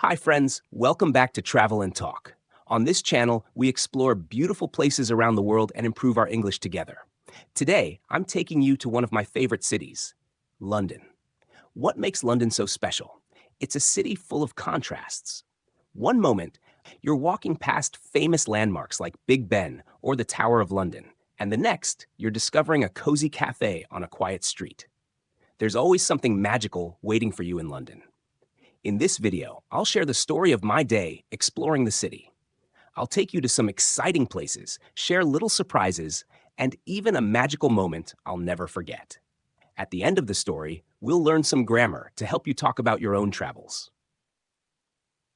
Hi friends, welcome back to Travel and Talk. On this channel, we explore beautiful places around the world and improve our English together. Today, I'm taking you to one of my favorite cities, London. What makes London so special? It's a city full of contrasts. One moment, you're walking past famous landmarks like Big Ben or the Tower of London, and the next, you're discovering a cozy cafe on a quiet street. There's always something magical waiting for you in London. In this video, I'll share the story of my day exploring the city. I'll take you to some exciting places, share little surprises, and even a magical moment I'll never forget. At the end of the story, we'll learn some grammar to help you talk about your own travels.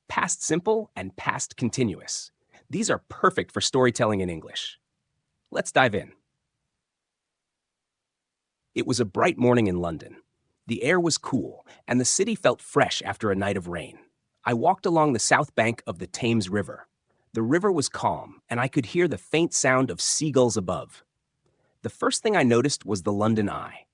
Past simple and past continuous. These are perfect for storytelling in English. Let's dive in. It was a bright morning in London. The air was cool, and the city felt fresh after a night of rain. I walked along the south bank of the Thames River. The river was calm, and I could hear the faint sound of seagulls above. The first thing I noticed was the London Eye.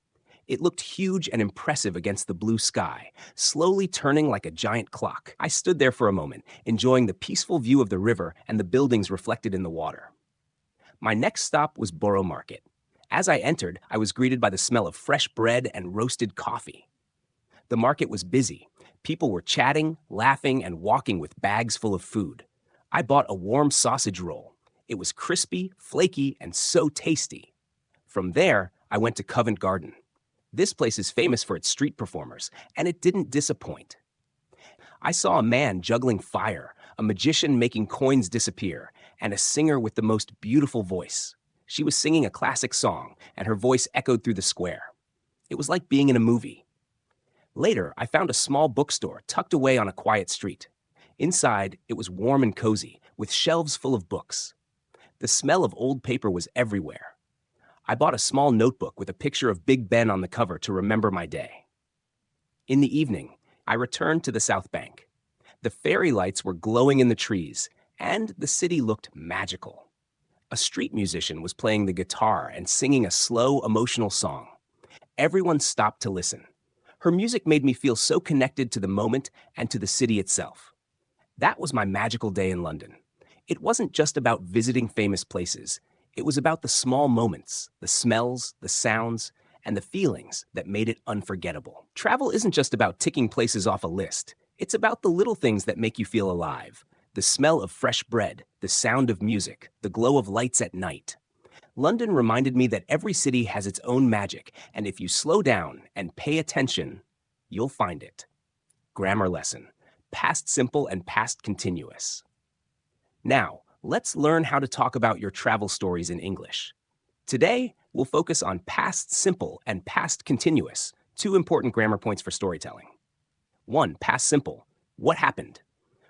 It looked huge and impressive against the blue sky, slowly turning like a giant clock. I stood there for a moment, enjoying the peaceful view of the river and the buildings reflected in the water. My next stop was Borough Market. As I entered, I was greeted by the smell of fresh bread and roasted coffee. The market was busy. People were chatting, laughing, and walking with bags full of food. I bought a warm sausage roll. It was crispy, flaky, and so tasty. From there, I went to Covent Garden. This place is famous for its street performers, and it didn't disappoint. I saw a man juggling fire, a magician making coins disappear, and a singer with the most beautiful voice. She was singing a classic song, and her voice echoed through the square. It was like being in a movie. Later, I found a small bookstore tucked away on a quiet street. Inside, it was warm and cozy, with shelves full of books. The smell of old paper was everywhere. I bought a small notebook with a picture of Big Ben on the cover to remember my day. In the evening, I returned to the South Bank. The fairy lights were glowing in the trees, and the city looked magical. A street musician was playing the guitar and singing a slow, emotional song. Everyone stopped to listen. Her music made me feel so connected to the moment and to the city itself. That was my magical day in London. It wasn't just about visiting famous places. It was about the small moments, the smells, the sounds, and the feelings that made it unforgettable. Travel isn't just about ticking places off a list. It's about the little things that make you feel alive. The smell of fresh bread, the sound of music, the glow of lights at night. London reminded me that every city has its own magic, and if you slow down and pay attention, you'll find it. Grammar lesson: past simple and past continuous. Now, let's learn how to talk about your travel stories in English. Today, we'll focus on past simple and past continuous, two important grammar points for storytelling. 1. Past simple. What happened?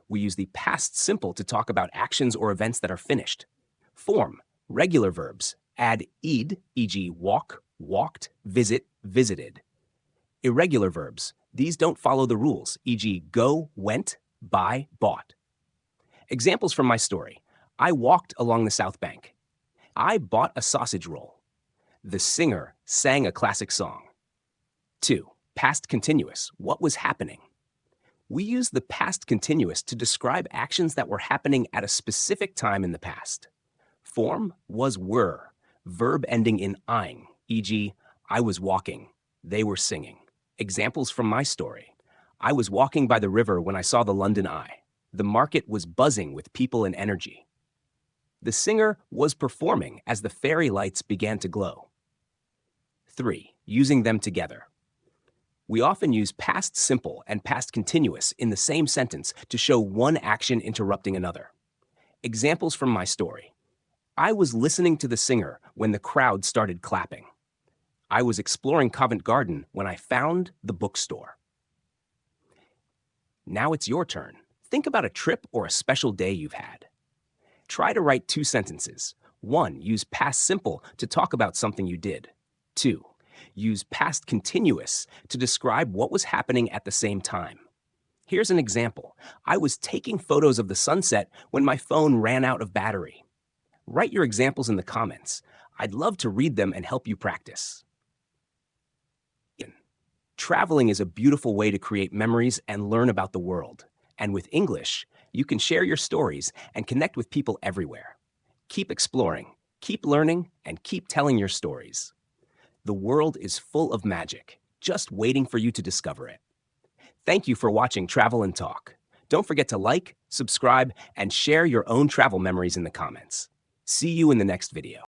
We use the past simple to talk about actions or events that are finished. Form, regular verbs, add ed, e.g. walk, walked, visit, visited. Irregular verbs, these don't follow the rules, e.g. go, went, buy, bought. Examples from my story. I walked along the South Bank. I bought a sausage roll. The singer sang a classic song. 2. Past continuous, what was happening? We use the past continuous to describe actions that were happening at a specific time in the past. Form was were, verb ending in ing, e.g., I was walking, they were singing. Examples from my story. I was walking by the river when I saw the London Eye. The market was buzzing with people and energy. The singer was performing as the fairy lights began to glow. 3. Using them together. We often use past simple and past continuous in the same sentence to show one action interrupting another. Examples from my story. I was listening to the singer when the crowd started clapping. I was exploring Covent Garden when I found the bookstore. Now it's your turn. Think about a trip or a special day you've had. Try to write 2 sentences. 1. Use past simple to talk about something you did. 2. Use past continuous to describe what was happening at the same time. Here's an example. I was taking photos of the sunset when my phone ran out of battery. Write your examples in the comments. I'd love to read them and help you practice. Traveling is a beautiful way to create memories and learn about the world. And with English, you can share your stories and connect with people everywhere. Keep exploring, keep learning, and keep telling your stories. The world is full of magic, just waiting for you to discover it. Thank you for watching Travel and Talk. Don't forget to like, subscribe, and share your own travel memories in the comments. See you in the next video.